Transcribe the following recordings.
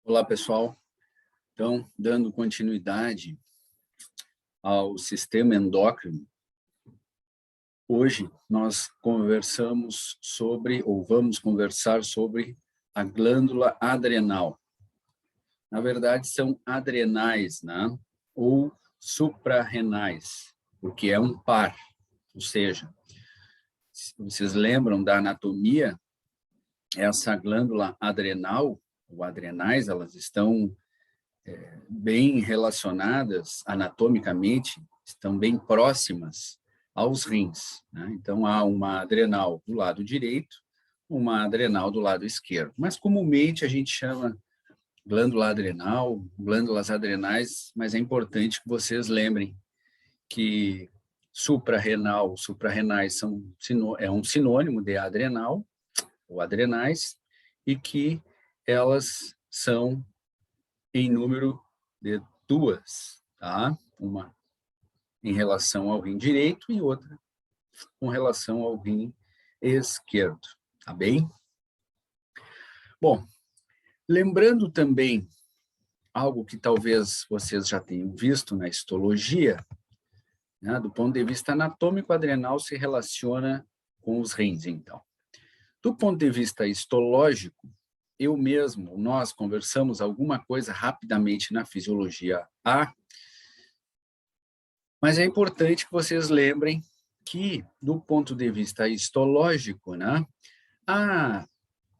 Olá, pessoal. Então, dando continuidade ao sistema endócrino, hoje nós conversamos sobre, ou vamos conversar sobre, a glândula adrenal. Na verdade, são adrenais, né? Ou suprarrenais, porque é um par. Ou seja, se vocês lembram da anatomia, essa glândula adrenal, ou adrenais, elas estão bem relacionadas anatomicamente, estão bem próximas aos rins, né? Então, há uma adrenal do lado direito, uma adrenal do lado esquerdo. Mas, comumente, a gente chama glândula adrenal, glândulas adrenais, mas é importante que vocês lembrem que suprarrenal, suprarrenais é um sinônimo de adrenal, ou adrenais, e que elas são em número de duas, tá? Uma em relação ao rim direito e outra com relação ao rim esquerdo, tá bem? Bom, lembrando também algo que talvez vocês já tenham visto na histologia, né? Do ponto de vista anatômico, adrenal se relaciona com os rins, então. Do ponto de vista histológico, eu mesmo, nós conversamos alguma coisa rapidamente na fisiologia A, mas é importante que vocês lembrem que, do ponto de vista histológico, né,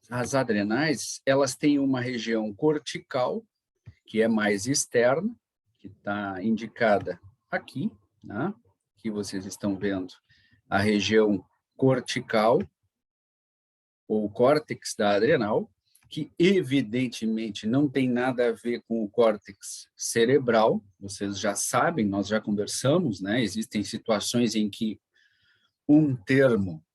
as adrenais, elas têm uma região cortical, que é mais externa, que está indicada aqui, né, que vocês estão vendo a região cortical, ou córtex da adrenal, que evidentemente não tem nada a ver com o córtex cerebral, vocês já sabem, nós já conversamos, né? Existem situações em que um termo,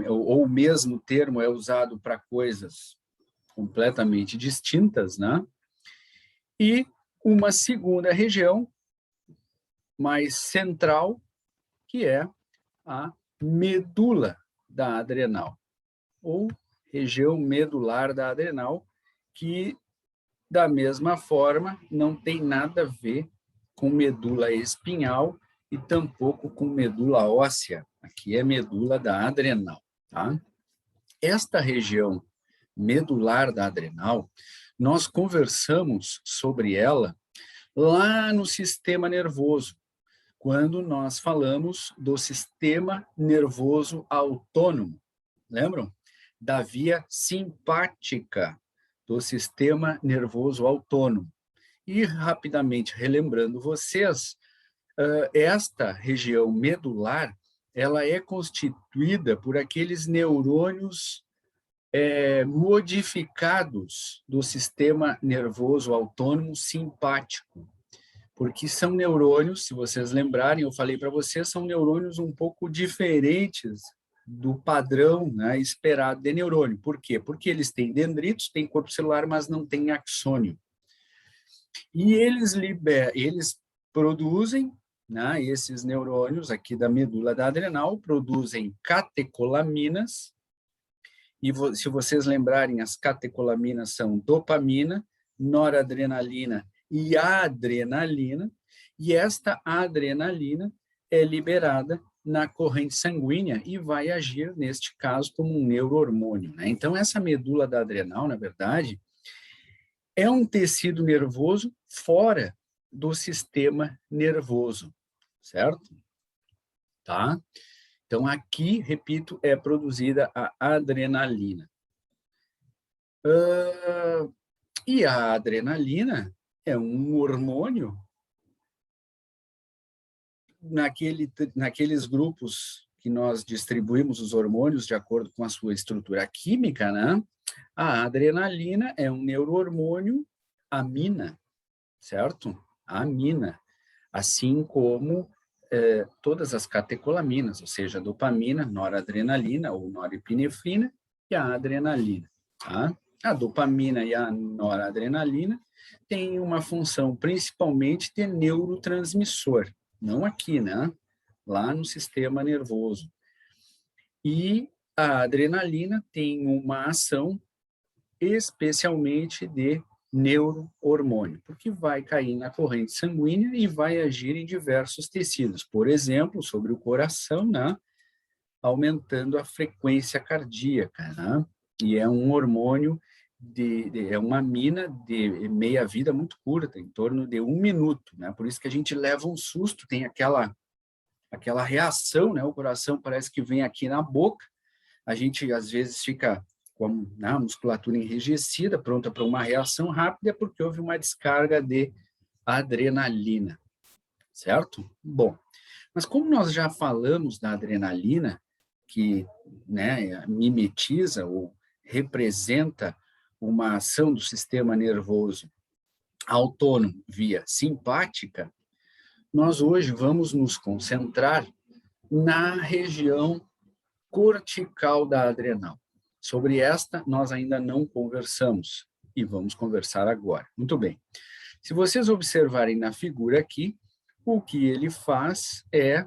ou o mesmo termo é usado para coisas completamente distintas, né? E uma segunda região, mais central, que é a medula da adrenal, ou região medular da adrenal, que, da mesma forma, não tem nada a ver com medula espinhal e tampouco com medula óssea. Aqui é medula da adrenal, tá? Esta região medular da adrenal, nós conversamos sobre ela lá no sistema nervoso, quando nós falamos do sistema nervoso autônomo. Lembram? Da via simpática do sistema nervoso autônomo. E, rapidamente relembrando vocês, esta região medular, ela é constituída por aqueles neurônios modificados do sistema nervoso autônomo simpático, porque são neurônios, se vocês lembrarem, eu falei para vocês, são neurônios um pouco diferentes do padrão, né, esperado de neurônio. Por quê? Porque eles têm dendritos, têm corpo celular, mas não têm axônio. E eles produzem, né, esses neurônios aqui da medula da adrenal, produzem catecolaminas, e se vocês lembrarem, as catecolaminas são dopamina, noradrenalina e adrenalina, e esta adrenalina é liberada na corrente sanguínea e vai agir, neste caso, como um neurohormônio, né? Então, essa medula da adrenal, na verdade, é um tecido nervoso fora do sistema nervoso, certo? Tá? Então, aqui, repito, é produzida a adrenalina. E a adrenalina é um hormônio naqueles grupos que nós distribuímos os hormônios de acordo com a sua estrutura química, né? A adrenalina é um neurohormônio amina, certo? Amina, assim como todas as catecolaminas, ou seja, a dopamina, noradrenalina ou norepinefrina e a adrenalina, tá? A dopamina e a noradrenalina têm uma função principalmente de neurotransmissor, não aqui, né? Lá no sistema nervoso. E a adrenalina tem uma ação especialmente de neurohormônio, porque vai cair na corrente sanguínea e vai agir em diversos tecidos, por exemplo, sobre o coração, né? Aumentando a frequência cardíaca, né? E é um hormônio, é uma mina de meia-vida muito curta, em torno de 1 minuto, né? Por isso que a gente leva um susto, tem aquela reação, né? O coração parece que vem aqui na boca, a gente às vezes fica com a musculatura enrijecida, pronta para uma reação rápida, porque houve uma descarga de adrenalina, certo? Bom, mas como nós já falamos da adrenalina, que, né, mimetiza ou representa uma ação do sistema nervoso autônomo via simpática, nós hoje vamos nos concentrar na região cortical da adrenal. Sobre esta, nós ainda não conversamos e vamos conversar agora. Muito bem. Se vocês observarem na figura aqui, o que ele faz é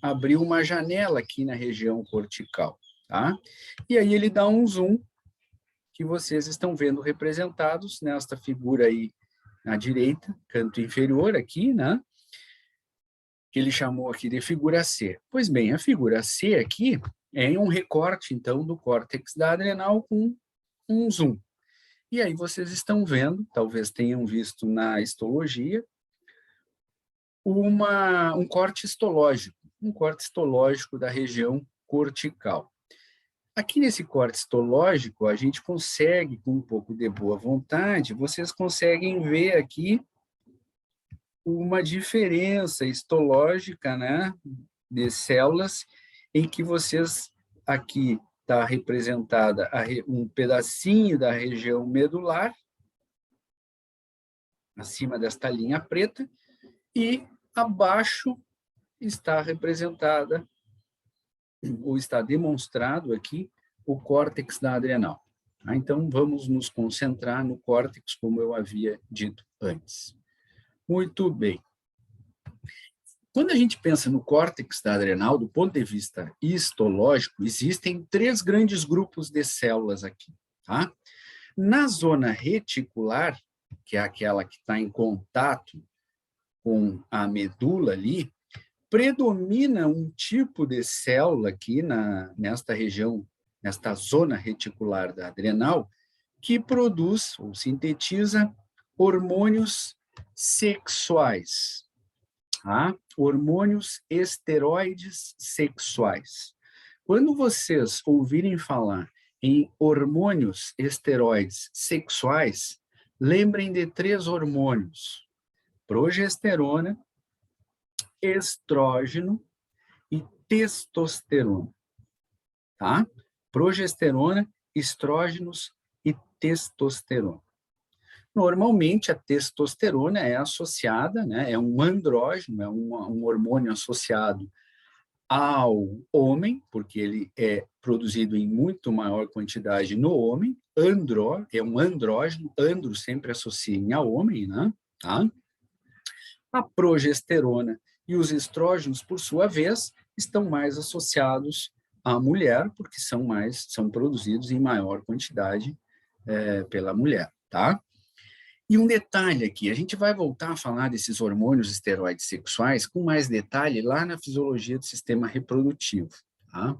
abrir uma janela aqui na região cortical, tá? E aí ele dá um zoom, que vocês estão vendo representados nesta figura aí à direita, canto inferior aqui, né? Que ele chamou aqui de figura C. Pois bem, a figura C aqui é um recorte, então, do córtex da adrenal com um zoom. E aí vocês estão vendo, talvez tenham visto na histologia, um corte histológico da região cortical. Aqui nesse corte histológico, a gente consegue, com um pouco de boa vontade, vocês conseguem ver aqui uma diferença histológica, né, de células, em que vocês, aqui está representada um pedacinho da região medular, acima desta linha preta, e abaixo está representada, ou está demonstrado aqui, o córtex da adrenal. Então, vamos nos concentrar no córtex, como eu havia dito antes. Muito bem. Quando a gente pensa no córtex da adrenal, do ponto de vista histológico, existem 3 grandes grupos de células aqui, tá? Na zona reticular, que é aquela que está em contato com a medula ali, predomina um tipo de célula aqui nesta região, nesta zona reticular da adrenal, que produz ou sintetiza hormônios sexuais, tá? Hormônios esteroides sexuais. Quando vocês ouvirem falar em hormônios esteroides sexuais, lembrem de 3 hormônios: progesterona, estrógeno e testosterona, tá? Progesterona, estrógenos e testosterona. Normalmente, a testosterona é associada, né, é um andrógeno, é um hormônio associado ao homem, porque ele é produzido em muito maior quantidade no homem. É um andrógeno, andro sempre associa a homem, né? Tá? A progesterona e os estrógenos, por sua vez, estão mais associados à mulher, porque são produzidos em maior quantidade pela mulher, tá? E um detalhe aqui, a gente vai voltar a falar desses hormônios esteroides sexuais com mais detalhe lá na fisiologia do sistema reprodutivo, tá?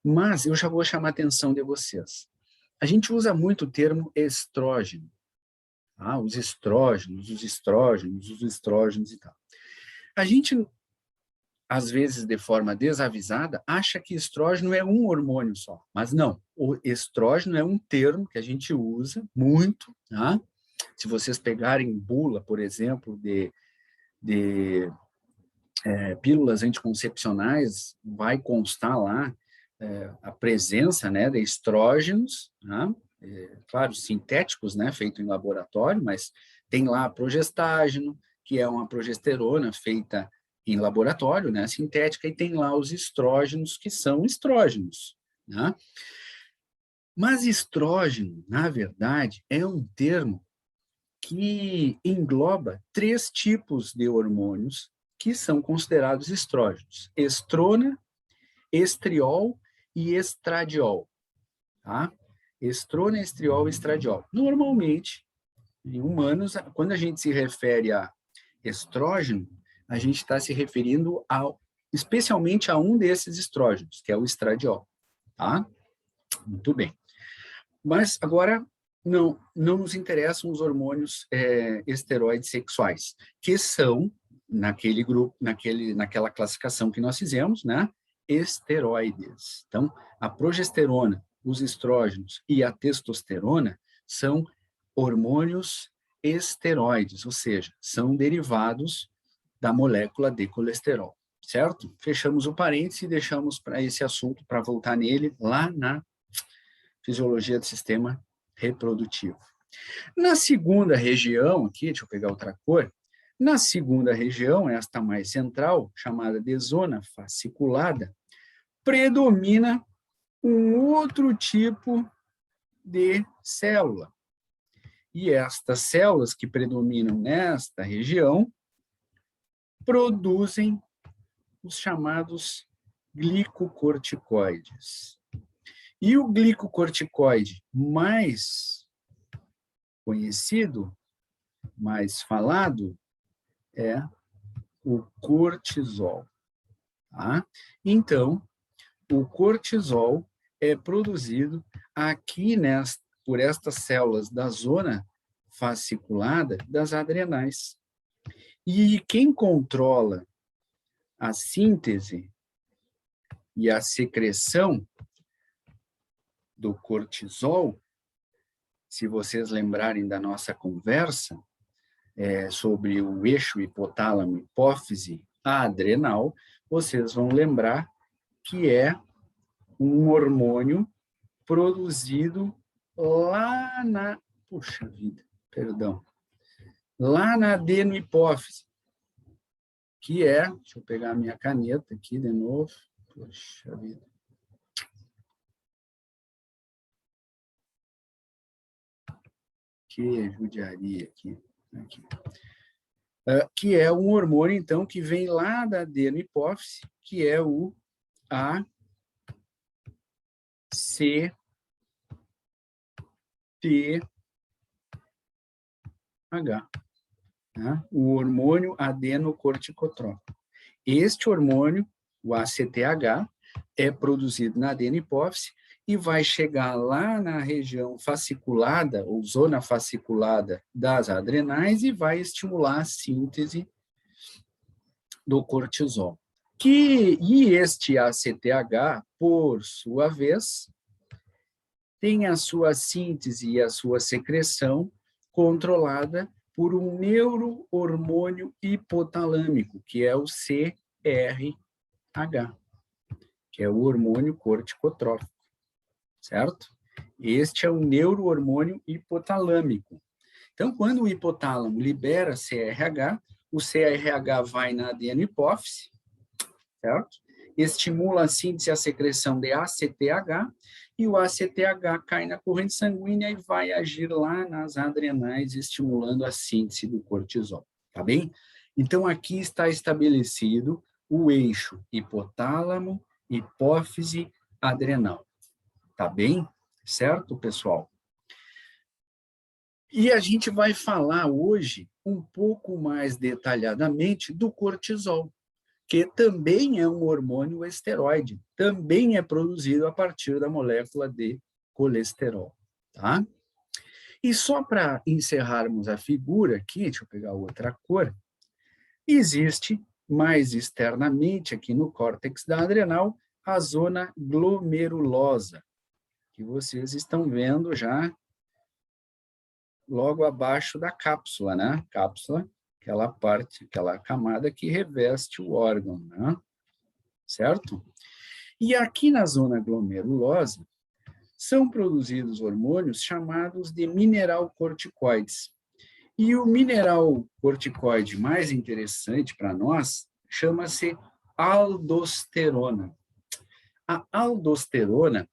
Mas eu já vou chamar a atenção de vocês. A gente usa muito o termo estrógeno, tá? Os estrógenos e tal. A gente, às vezes, de forma desavisada, acha que estrógeno é um hormônio só, mas não. O estrógeno é um termo que a gente usa muito, tá? Se vocês pegarem bula, por exemplo, de pílulas anticoncepcionais, vai constar lá a presença, né, de estrógenos, né, claro, sintéticos, né, feito em laboratório, mas tem lá a progestágeno, que é uma progesterona feita em laboratório, né, sintética, e tem lá os estrógenos, que são estrógenos, né? Mas estrógeno, na verdade, é um termo que engloba 3 tipos de hormônios que são considerados estrógenos: estrona, estriol e estradiol, tá? Estrona, estriol e estradiol. Normalmente, em humanos, quando a gente se refere a estrógeno, a gente está se referindo especialmente a um desses estrógenos, que é o estradiol, tá? Muito bem. Mas agora não nos interessam os hormônios esteroides sexuais, que são, naquele grupo, naquela classificação que nós fizemos, né? Esteroides. Então, a progesterona, os estrógenos e a testosterona são hormônios esteroides, ou seja, são derivados da molécula de colesterol, certo? Fechamos o parênteses e deixamos para esse assunto, para voltar nele, lá na fisiologia do sistema reprodutivo. Na segunda região, aqui, deixa eu pegar outra cor, na segunda região, esta mais central, chamada de zona fasciculada, predomina um outro tipo de célula. E estas células que predominam nesta região produzem os chamados glicocorticoides. E o glicocorticoide mais conhecido, mais falado, é o cortisol. Tá? Então, o cortisol é produzido aqui por estas células da zona fasciculada das adrenais. E quem controla a síntese e a secreção do cortisol, se vocês lembrarem da nossa conversa sobre o eixo hipotálamo-hipófise adrenal, vocês vão lembrar que é um hormônio produzido lá na... Puxa vida, perdão. Lá na adenohipófise, que é... Deixa eu pegar a minha caneta aqui de novo. Puxa vida. Que judiaria aqui. Que é um hormônio, então, que vem lá da adenohipófise, que é o ACTH. Né? O hormônio adenocorticotrópico. Este hormônio, o ACTH, é produzido na adenohipófise e vai chegar lá na região fasciculada, ou zona fasciculada das adrenais, e vai estimular a síntese do cortisol. E este ACTH, por sua vez, tem a sua síntese e a sua secreção controlada por um neurohormônio hipotalâmico, que é o CRH, que é o hormônio corticotrófico, certo? Este é o neurohormônio hipotalâmico. Então, quando o hipotálamo libera CRH, o CRH vai na adenohipófise, certo? Estimula a síntese e a secreção de ACTH, e o ACTH cai na corrente sanguínea e vai agir lá nas adrenais, estimulando a síntese do cortisol, tá bem? Então, aqui está estabelecido o eixo hipotálamo, hipófise, adrenal, tá bem? Certo, pessoal? E a gente vai falar hoje um pouco mais detalhadamente do cortisol, que também é um hormônio esteroide, também é produzido a partir da molécula de colesterol, tá? E só para encerrarmos a figura aqui, deixa eu pegar outra cor, existe mais externamente aqui no córtex da adrenal a zona glomerulosa, que vocês estão vendo já logo abaixo da cápsula, né? Cápsula, aquela parte, aquela camada que reveste o órgão, né? Certo? E aqui na zona glomerulosa são produzidos hormônios chamados de mineralcorticoides. E o mineralcorticoide mais interessante para nós chama-se aldosterona. A aldosterona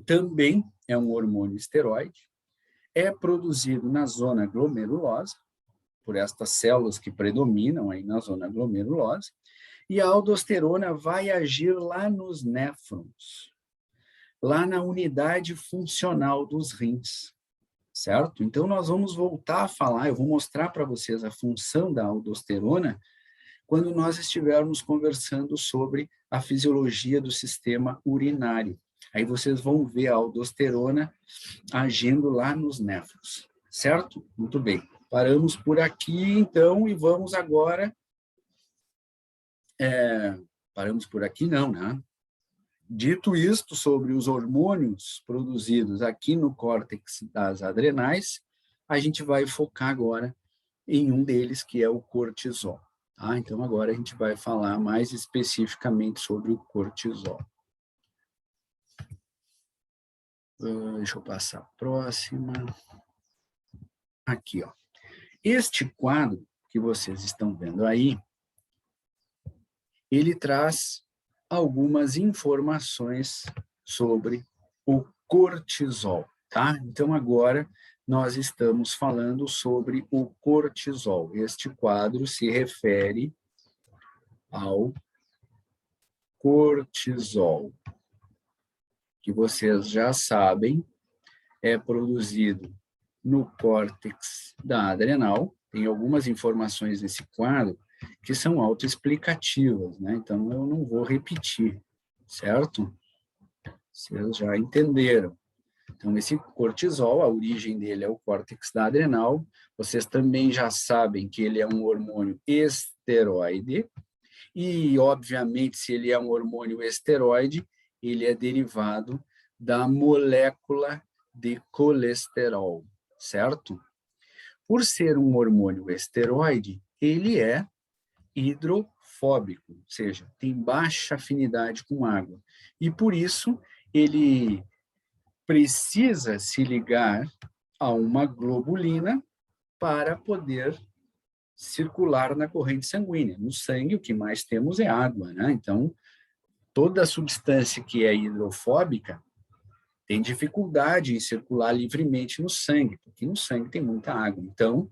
também é um hormônio esteroide, é produzido na zona glomerulosa, por estas células que predominam aí na zona glomerulosa, e a aldosterona vai agir lá nos néfrons. lá na unidade funcional dos rins, certo? Então, nós vamos voltar a falar, eu vou mostrar para vocês a função da aldosterona quando nós estivermos conversando sobre a fisiologia do sistema urinário. Aí vocês vão ver a aldosterona agindo lá nos néfros, certo? Muito bem. Paramos por aqui, então, e vamos agora... paramos por aqui, não, né? Dito isto sobre os hormônios produzidos aqui no córtex das adrenais, a gente vai focar agora em um deles, que é o cortisol. Tá? Então, agora a gente vai falar mais especificamente sobre o cortisol. Deixa eu passar a próxima. Aqui, ó. Este quadro que vocês estão vendo aí, ele traz algumas informações sobre o cortisol, tá? Então, agora nós estamos falando sobre o cortisol. Este quadro se refere ao cortisol, que vocês já sabem, é produzido no córtex da adrenal. Tem algumas informações nesse quadro que são autoexplicativas, né? Então, eu não vou repetir, certo? Vocês já entenderam. Então, esse cortisol, a origem dele é o córtex da adrenal. Vocês também já sabem que ele é um hormônio esteroide. E, obviamente, se ele é um hormônio esteroide, ele é derivado da molécula de colesterol, certo? Por ser um hormônio esteroide, ele é hidrofóbico, ou seja, tem baixa afinidade com água. E, por isso, ele precisa se ligar a uma globulina para poder circular na corrente sanguínea. No sangue, o que mais temos é água, né? Então, toda substância que é hidrofóbica tem dificuldade em circular livremente no sangue, porque no sangue tem muita água. Então,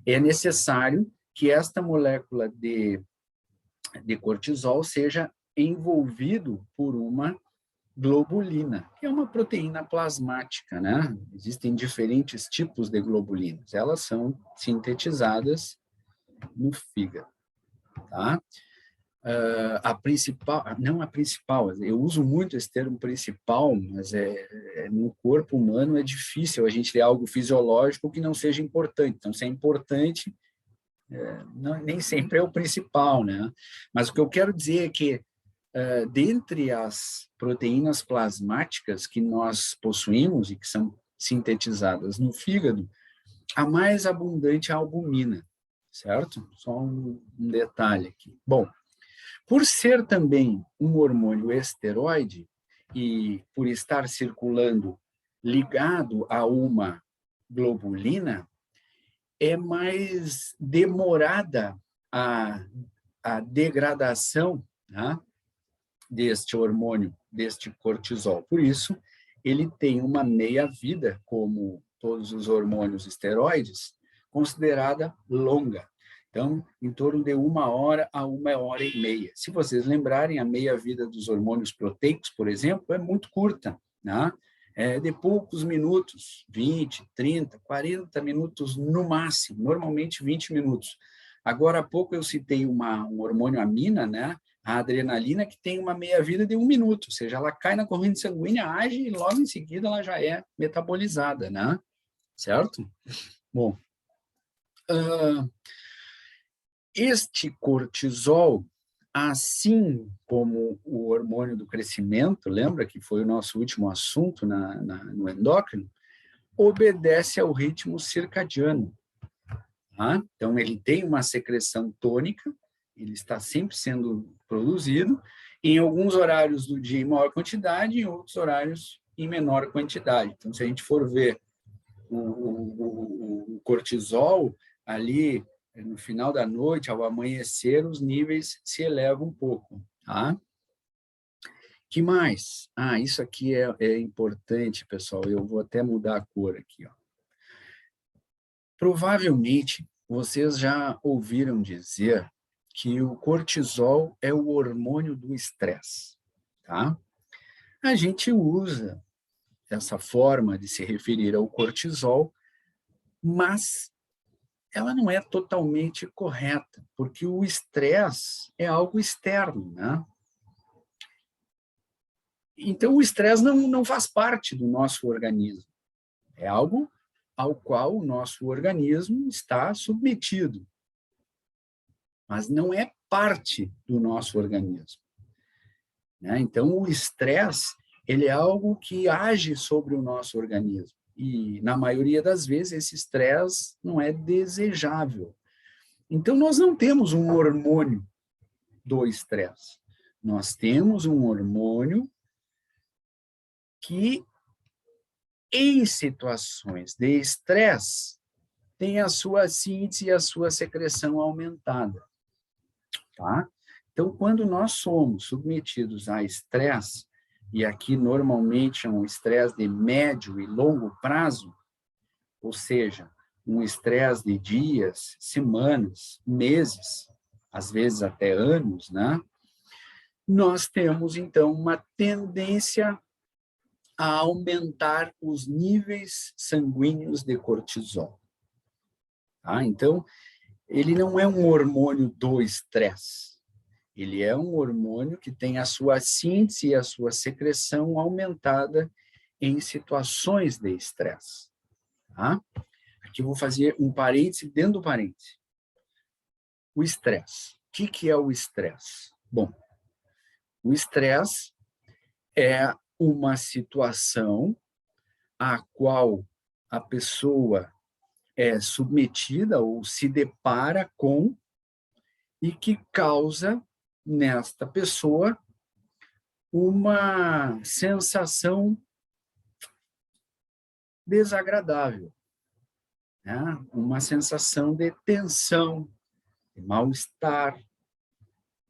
é necessário que esta molécula de cortisol seja envolvido por uma globulina, que é uma proteína plasmática, né? Existem diferentes tipos de globulinas. Elas são sintetizadas no fígado, tá? A principal, não a principal, eu uso muito esse termo principal, mas no corpo humano é difícil a gente ter algo fisiológico que não seja importante. Então, se é importante, nem sempre é o principal, né? Mas o que eu quero dizer é que, dentre as proteínas plasmáticas que nós possuímos e que são sintetizadas no fígado, a mais abundante é a albumina, certo? Só um detalhe aqui. Bom, por ser também um hormônio esteroide e por estar circulando ligado a uma globulina, é mais demorada a degradação, né, deste hormônio, deste cortisol. Por isso, ele tem uma meia-vida, como todos os hormônios esteroides, considerada longa. Então, em torno de 1 hora a 1 hora e meia. Se vocês lembrarem, a meia-vida dos hormônios proteicos, por exemplo, é muito curta, né? É de poucos minutos, 20, 30, 40 minutos no máximo, normalmente 20 minutos. Agora há pouco eu citei um hormônio amina, né? A adrenalina, que tem uma meia-vida de 1 minuto, ou seja, ela cai na corrente sanguínea, age e logo em seguida ela já é metabolizada, né? Certo? Bom, este cortisol, assim como o hormônio do crescimento, lembra que foi o nosso último assunto no endócrino, obedece ao ritmo circadiano. Tá? Então, ele tem uma secreção tônica, ele está sempre sendo produzido, em alguns horários do dia em maior quantidade, em outros horários em menor quantidade. Então, se a gente for ver o cortisol ali no final da noite, ao amanhecer, os níveis se elevam um pouco. Tá? Que mais? Isso aqui é importante, pessoal. Eu vou até mudar a cor aqui. Ó. Provavelmente, vocês já ouviram dizer que o cortisol é o hormônio do estresse, tá? a gente usa essa forma de se referir ao cortisol, mas ela não é totalmente correta, porque o estresse é algo externo, né? Então, o estresse não faz parte do nosso organismo. É algo ao qual o nosso organismo está submetido, mas não é parte do nosso organismo, né? Então, o estresse, ele é algo que age sobre o nosso organismo. E, na maioria das vezes, esse estresse não é desejável. Então, nós não temos um hormônio do estresse. Nós temos um hormônio que, em situações de estresse, tem a sua síntese e a sua secreção aumentada, tá? Então, quando nós somos submetidos a estresse, e aqui normalmente é um estresse de médio e longo prazo, ou seja, um estresse de dias, semanas, meses, às vezes até anos, né? Nós temos, então, uma tendência a aumentar os níveis sanguíneos de cortisol. Tá? Então, ele não é um hormônio do estresse. Ele é um hormônio que tem a sua síntese e a sua secreção aumentada em situações de estresse. Tá? Aqui eu vou fazer um parêntese dentro do parêntese. O estresse. O que é o estresse? Bom, o estresse é uma situação a qual a pessoa é submetida ou se depara com e que causa nesta pessoa uma sensação desagradável, né? Uma sensação de tensão, de mal-estar,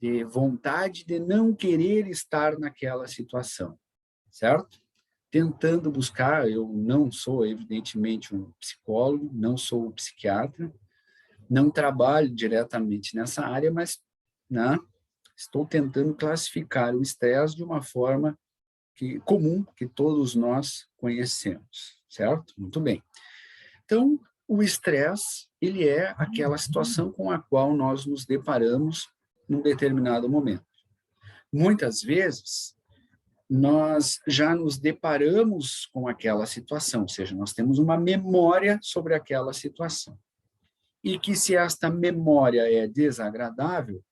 de vontade de não querer estar naquela situação, certo? Tentando buscar, eu não sou, evidentemente, um psicólogo, não sou um psiquiatra, não trabalho diretamente nessa área, mas, né, estou tentando classificar o estresse de uma forma comum, que todos nós conhecemos, certo? Muito bem. Então, o estresse, ele é aquela situação com a qual nós nos deparamos num determinado momento. Muitas vezes, nós já nos deparamos com aquela situação, ou seja, nós temos uma memória sobre aquela situação. E que se esta memória é desagradável,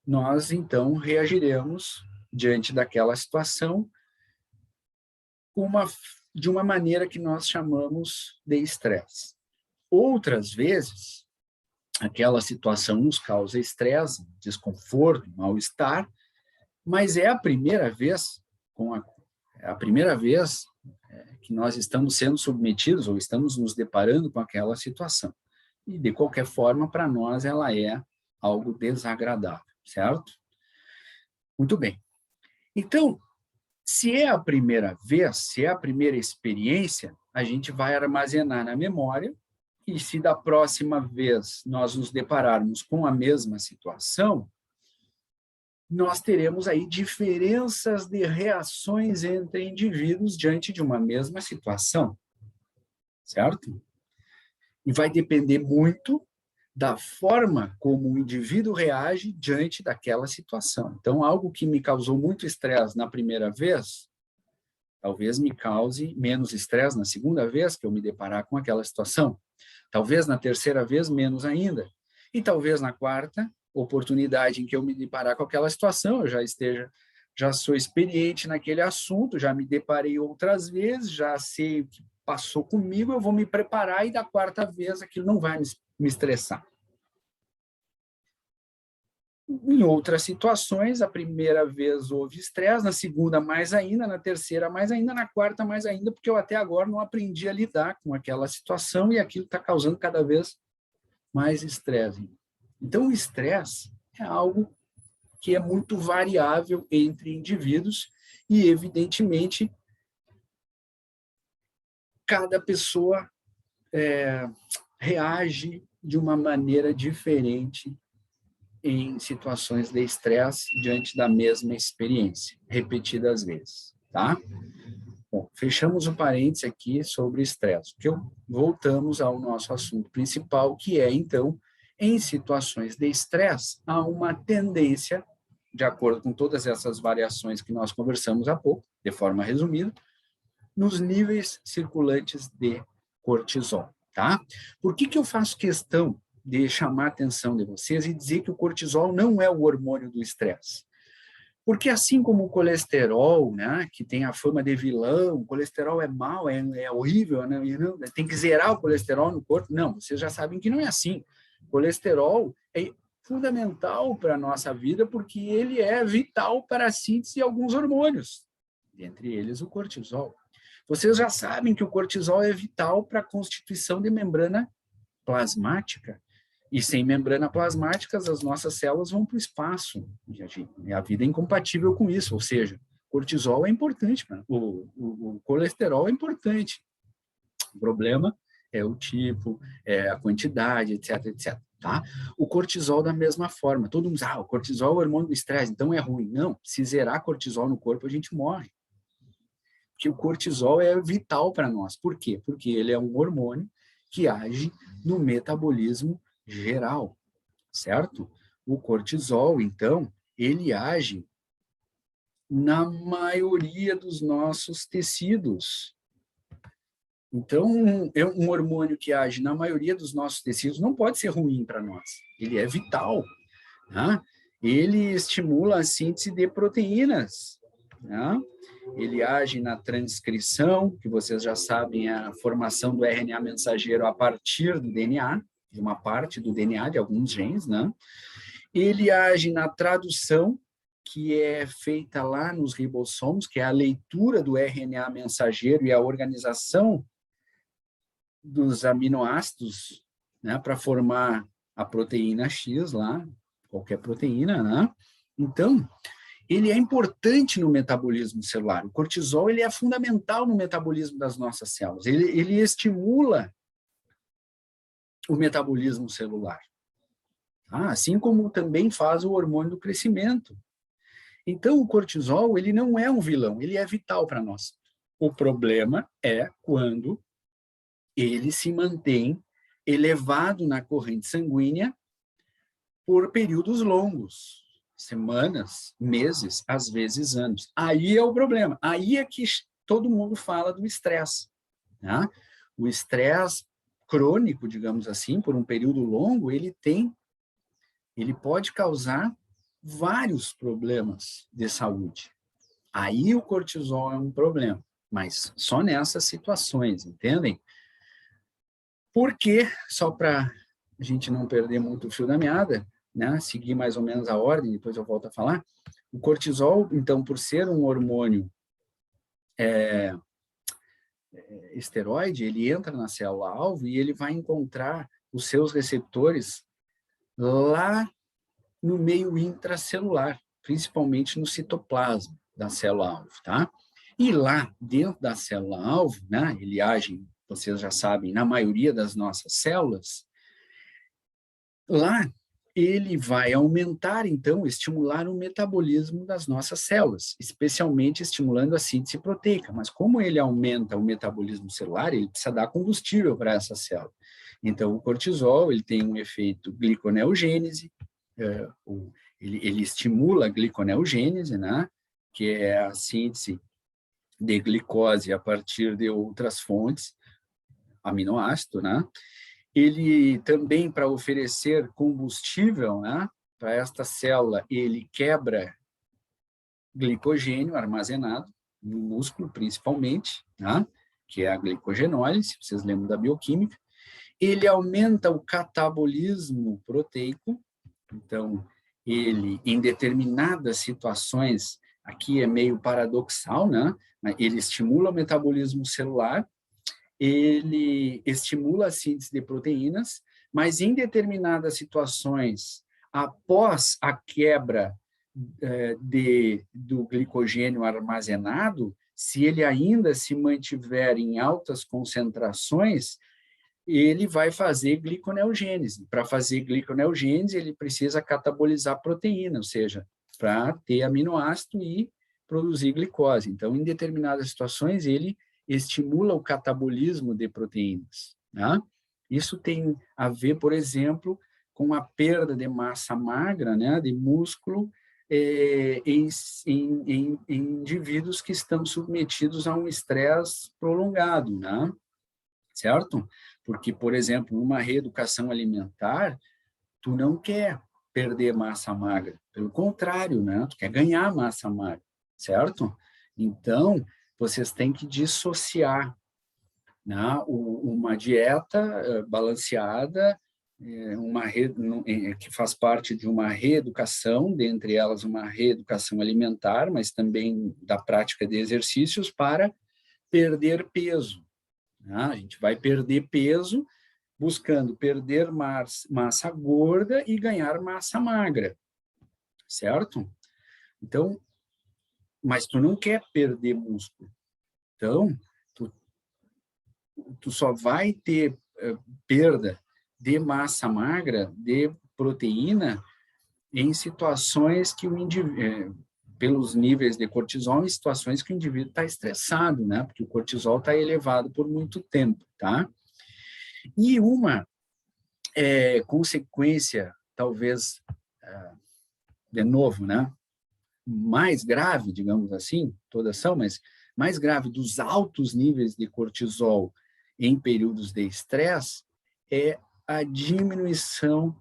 nós então reagiremos diante daquela situação de uma maneira que nós chamamos de estresse. Outras vezes, aquela situação nos causa estresse, desconforto, mal-estar, mas é a primeira vez que nós estamos sendo submetidos ou estamos nos deparando com aquela situação. E, de qualquer forma, para nós ela é algo desagradável, certo? Muito bem. Então, se é a primeira vez, se é a primeira experiência, a gente vai armazenar na memória, e se da próxima vez nós nos depararmos com a mesma situação, nós teremos aí diferenças de reações entre indivíduos diante de uma mesma situação, certo? E vai depender muito da forma como o indivíduo reage diante daquela situação. Então, algo que me causou muito estresse na primeira vez, talvez me cause menos estresse na segunda vez que eu me deparar com aquela situação. Talvez na terceira vez, menos ainda. E talvez na quarta oportunidade em que eu me deparar com aquela situação, eu já sou experiente naquele assunto, já me deparei outras vezes, já sei o que passou comigo, eu vou me preparar e da quarta vez aquilo não vai me estressar. Em outras situações, a primeira vez houve estresse, na segunda mais ainda, na terceira mais ainda, na quarta mais ainda, porque eu até agora não aprendi a lidar com aquela situação e aquilo está causando cada vez mais estresse. Então, o estresse é algo que é muito variável entre indivíduos e, evidentemente, cada pessoa reage de uma maneira diferente em situações de estresse diante da mesma experiência, repetidas vezes, tá? Bom, fechamos o parênteses aqui sobre estresse, porque voltamos ao nosso assunto principal, que é, então, em situações de estresse, há uma tendência, de acordo com todas essas variações que nós conversamos há pouco, de forma resumida, nos níveis circulantes de cortisol, tá? Por que eu faço questão de chamar a atenção de vocês e dizer que o cortisol não é o hormônio do estresse? Porque assim como o colesterol, né, que tem a fama de vilão, o colesterol é mau, é horrível, né, tem que zerar o colesterol no corpo. Não, vocês já sabem que não é assim. O colesterol é fundamental para a nossa vida porque ele é vital para a síntese de alguns hormônios, dentre eles o cortisol. Vocês já sabem que o cortisol é vital para a constituição de membrana plasmática. E sem membrana plasmática, as nossas células vão para o espaço. E a vida é incompatível com isso. Ou seja, cortisol é importante, o colesterol é importante. O problema é o tipo, é a quantidade, etc, etc. Tá? O cortisol da mesma forma. Todo mundo diz, o cortisol é o hormônio do estresse, então é ruim. Não, se zerar cortisol no corpo, a gente morre. Porque o cortisol é vital para nós. Por quê? Porque ele é um hormônio que age no metabolismo geral, certo? O cortisol, então, ele age na maioria dos nossos tecidos. Então, um hormônio que age na maioria dos nossos tecidos não pode ser ruim para nós. Ele é vital, né? Ele estimula a síntese de proteínas, né? Ele age na transcrição, que vocês já sabem, é a formação do RNA mensageiro a partir do DNA, de uma parte do DNA, de alguns genes, né? Ele age na tradução, que é feita lá nos ribossomos, que é a leitura do RNA mensageiro e a organização dos aminoácidos, né, para formar a proteína X lá, qualquer proteína, né? Então, ele é importante no metabolismo celular. O cortisol ele é fundamental no metabolismo das nossas células. Ele estimula o metabolismo celular. Tá? Assim como também faz o hormônio do crescimento. Então, o cortisol ele não é um vilão, ele é vital para nós. O problema é quando ele se mantém elevado na corrente sanguínea por períodos longos. Semanas, meses, às vezes anos. Aí é o problema. Aí é que todo mundo fala do estresse. Né? O estresse crônico, digamos assim, por um período longo, ele pode causar vários problemas de saúde. Aí o cortisol é um problema, mas só nessas situações, entendem? Porque, só para a gente não perder muito o fio da meada, né, seguir mais ou menos a ordem, depois eu volto a falar, o cortisol, então, por ser um hormônio esteroide, ele entra na célula-alvo e ele vai encontrar os seus receptores lá no meio intracelular, principalmente no citoplasma da célula-alvo, tá? E lá dentro da célula-alvo, né, ele age, vocês já sabem, na maioria das nossas células, lá ele vai aumentar, então, estimular o metabolismo das nossas células, especialmente estimulando a síntese proteica. Mas como ele aumenta o metabolismo celular, ele precisa dar combustível para essa célula. Então, o cortisol ele tem um efeito gliconeogênese, ele estimula a gliconeogênese, né? Que é a síntese de glicose a partir de outras fontes, aminoácido, né? Ele também, para oferecer combustível, né, para esta célula, ele quebra glicogênio armazenado no músculo, principalmente, né, que é a glicogenólise, vocês lembram da bioquímica. Ele aumenta o catabolismo proteico, então, ele, em determinadas situações, aqui é meio paradoxal, né, ele estimula o metabolismo celular, ele estimula a síntese de proteínas, mas em determinadas situações, após a quebra do glicogênio armazenado, se ele ainda se mantiver em altas concentrações, ele vai fazer gliconeogênese. Para fazer gliconeogênese, ele precisa catabolizar proteína, ou seja, para ter aminoácido e produzir glicose. Então, em determinadas situações, ele estimula o catabolismo de proteínas, né? Isso tem a ver, por exemplo, com a perda de massa magra, né, de músculo, em indivíduos que estão submetidos a um estresse prolongado, né? Certo? Porque, por exemplo, numa reeducação alimentar, tu não quer perder massa magra, pelo contrário, né? Tu quer ganhar massa magra, certo? Então, vocês têm que dissociar, né? Uma dieta balanceada, que faz parte de uma reeducação, dentre elas uma reeducação alimentar, mas também da prática de exercícios para perder peso. Né? A gente vai perder peso buscando perder massa gorda e ganhar massa magra, certo? Então, mas tu não quer perder músculo. Então, tu só vai ter perda de massa magra, de proteína, em situações que o indivíduo, pelos níveis de cortisol, em situações que o indivíduo está estressado, né? Porque o cortisol está elevado por muito tempo, tá? E uma consequência, talvez, de novo, né? Mais grave, digamos assim, todas são, mas mais grave dos altos níveis de cortisol em períodos de estresse é a diminuição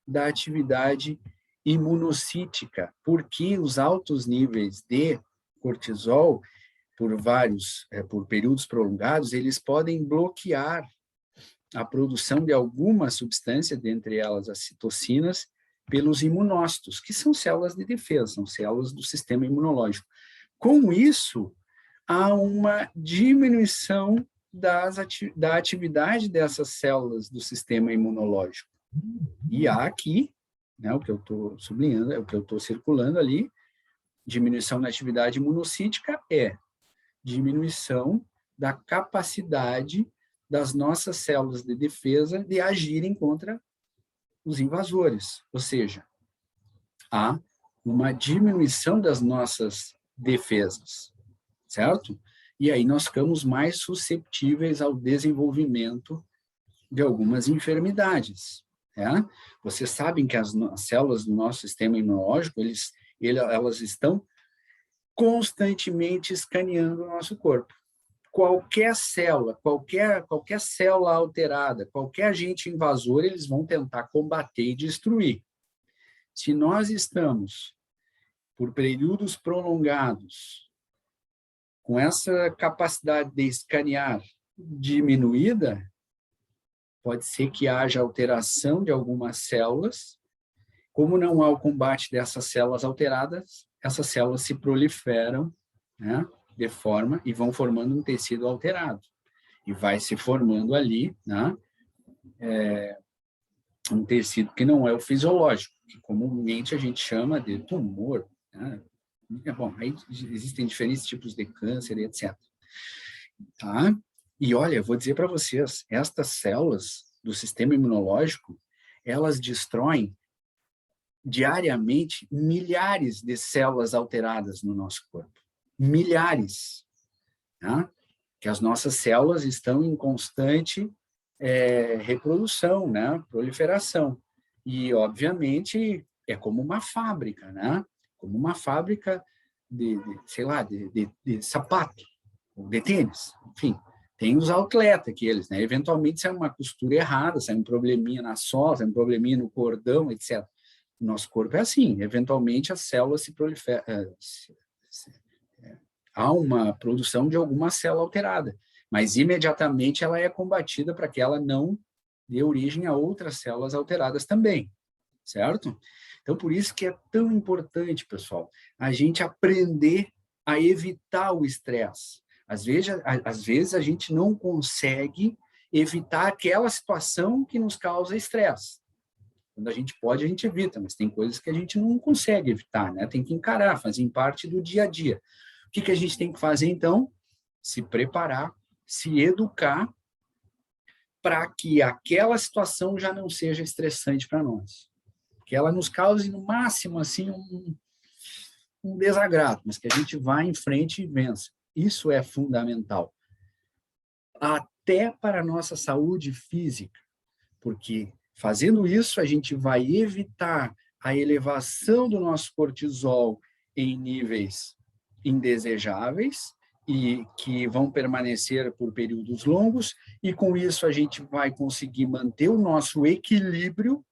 da atividade imunocítica, porque os altos níveis de cortisol, por períodos prolongados, eles podem bloquear a produção de alguma substância, dentre elas as citocinas, pelos imunócitos, que são células de defesa, são células do sistema imunológico. Com isso, há uma diminuição da atividade dessas células do sistema imunológico. E há aqui, né, o que eu estou sublinhando, o que eu estou circulando ali, diminuição na atividade imunocítica é diminuição da capacidade das nossas células de defesa de agirem contra os invasores, ou seja, há uma diminuição das nossas defesas, certo? E aí nós ficamos mais susceptíveis ao desenvolvimento de algumas enfermidades, né? Vocês sabem que as células do nosso sistema imunológico, elas estão constantemente escaneando o nosso corpo. Qualquer célula, qualquer célula alterada, qualquer agente invasor, eles vão tentar combater e destruir. Se nós estamos, por períodos prolongados, com essa capacidade de escanear diminuída, pode ser que haja alteração de algumas células. Como não há o combate dessas células alteradas, essas células se proliferam, né, de forma e vão formando um tecido alterado. E vai se formando ali, né, um tecido que não é o fisiológico, que comumente a gente chama de tumor, né? Bom, aí existem diferentes tipos de câncer e etc. Tá? E olha, eu vou dizer para vocês, estas células do sistema imunológico, elas destroem diariamente milhares de células alteradas no nosso corpo. Milhares. Tá? Que as nossas células estão em constante reprodução, né? Proliferação. E, obviamente, é como uma fábrica, né? Como uma fábrica sei lá, de sapato, ou de tênis, enfim. Tem os outlet aqueles, né? Eventualmente sai uma costura errada, sai um probleminha na sola, sai um probleminha no cordão, etc. O nosso corpo é assim, eventualmente as células se proliferam, há uma produção de alguma célula alterada, mas imediatamente ela é combatida para que ela não dê origem a outras células alteradas também, certo? Então, por isso que é tão importante, pessoal, a gente aprender a evitar o estresse. Às vezes a gente não consegue evitar aquela situação que nos causa estresse. Quando a gente pode, a gente evita, mas tem coisas que a gente não consegue evitar, né? Tem que encarar, fazem parte do dia a dia. O que a gente tem que fazer, então? Se preparar, se educar para que aquela situação já não seja estressante para nós. Que ela nos cause, no máximo, assim, um desagrado, mas que a gente vá em frente e vença. Isso é fundamental. Até para a nossa saúde física, porque fazendo isso a gente vai evitar a elevação do nosso cortisol em níveis indesejáveis e que vão permanecer por períodos longos, e com isso a gente vai conseguir manter o nosso equilíbrio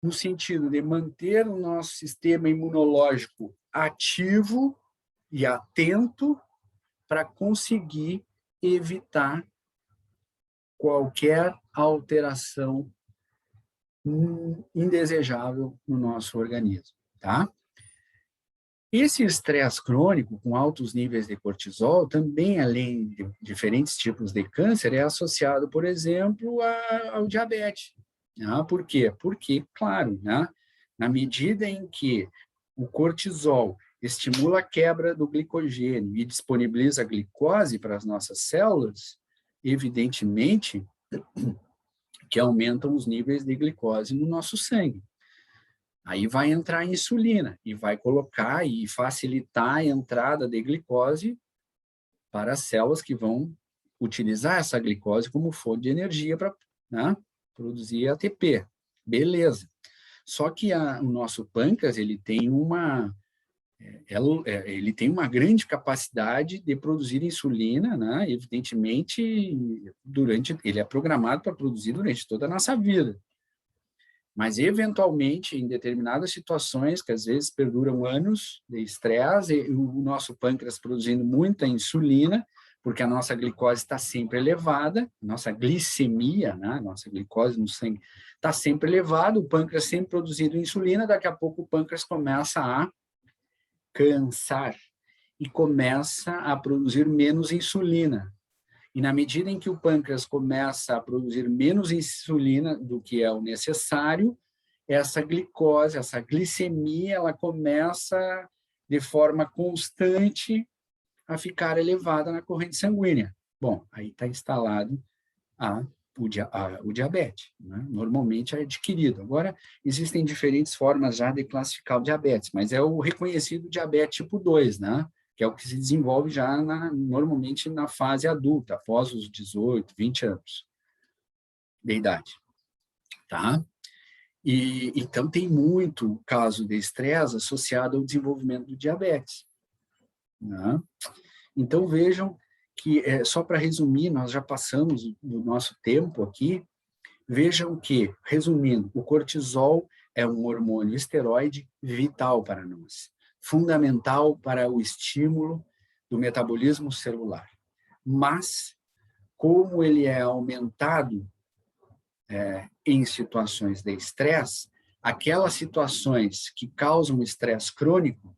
no sentido de manter o nosso sistema imunológico ativo e atento para conseguir evitar qualquer alteração indesejável no nosso organismo, tá? Esse estresse crônico com altos níveis de cortisol, também além de diferentes tipos de câncer, é associado, por exemplo, ao diabetes. Né? Por quê? Porque, claro, né, na medida em que o cortisol estimula a quebra do glicogênio e disponibiliza a glicose para as nossas células, evidentemente que aumentam os níveis de glicose no nosso sangue. Aí vai entrar a insulina e vai colocar e facilitar a entrada de glicose para as células que vão utilizar essa glicose como fonte de energia para, né, produzir ATP. Beleza. Só que o nosso pâncreas, ele tem uma grande capacidade de produzir insulina, né? Evidentemente, ele é programado para produzir durante toda a nossa vida. Mas, eventualmente, em determinadas situações, que às vezes perduram anos de estresse, o nosso pâncreas produzindo muita insulina, porque a nossa glicose está sempre elevada, nossa glicemia, né? Nossa glicose no sangue está sempre elevada, o pâncreas sempre produzindo insulina, daqui a pouco o pâncreas começa a cansar e começa a produzir menos insulina. E na medida em que o pâncreas começa a produzir menos insulina do que é o necessário, essa glicose, essa glicemia, ela começa de forma constante a ficar elevada na corrente sanguínea. Bom, aí está instalado o diabetes, né? Normalmente é adquirido. Agora, existem diferentes formas já de classificar o diabetes, mas é o reconhecido diabetes tipo 2, né? Que é o que se desenvolve já normalmente na fase adulta, após os 18, 20 anos de idade, tá? E então tem muito caso de estresse associado ao desenvolvimento do diabetes, né? Então vejam que, só para resumir, nós já passamos do nosso tempo aqui. Vejam que, resumindo, o cortisol é um hormônio esteroide vital para nós, fundamental para o estímulo do metabolismo celular. Mas, como ele é aumentado em situações de estresse, aquelas situações que causam estresse crônico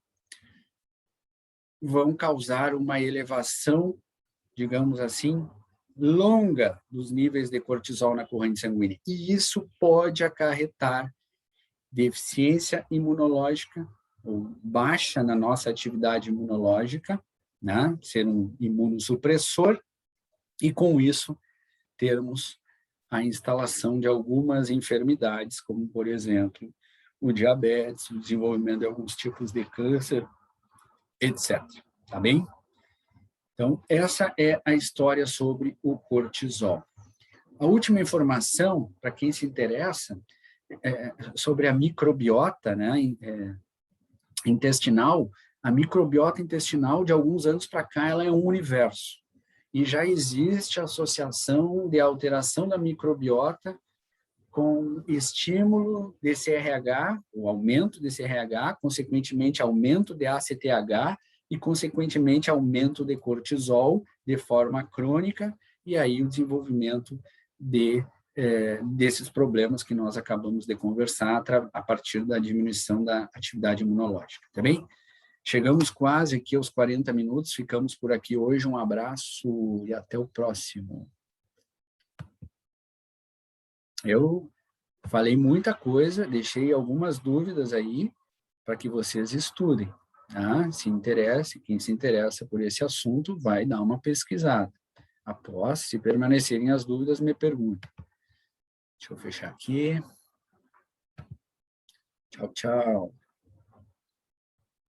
vão causar uma elevação, digamos assim, longa dos níveis de cortisol na corrente sanguínea. E isso pode acarretar deficiência imunológica, ou baixa na nossa atividade imunológica, né? Ser um imunossupressor, e com isso termos a instalação de algumas enfermidades, como, por exemplo, o diabetes, o desenvolvimento de alguns tipos de câncer, etc. Tá bem? Então, essa é a história sobre o cortisol. A última informação, para quem se interessa, sobre a microbiota, né, intestinal. A microbiota intestinal, de alguns anos para cá, ela é um universo. E já existe associação de alteração da microbiota com estímulo desse RH, o aumento desse RH, consequentemente aumento de ACTH e, consequentemente, aumento de cortisol de forma crônica, e aí o desenvolvimento desses problemas que nós acabamos de conversar a partir da diminuição da atividade imunológica, tá bem? Chegamos quase aqui aos 40 minutos, ficamos por aqui hoje, um abraço e até o próximo. Eu falei muita coisa, deixei algumas dúvidas aí para que vocês estudem, tá? Quem se interessa por esse assunto vai dar uma pesquisada. Após, se permanecerem as dúvidas, me perguntem. Deixa eu fechar aqui. Tchau, tchau.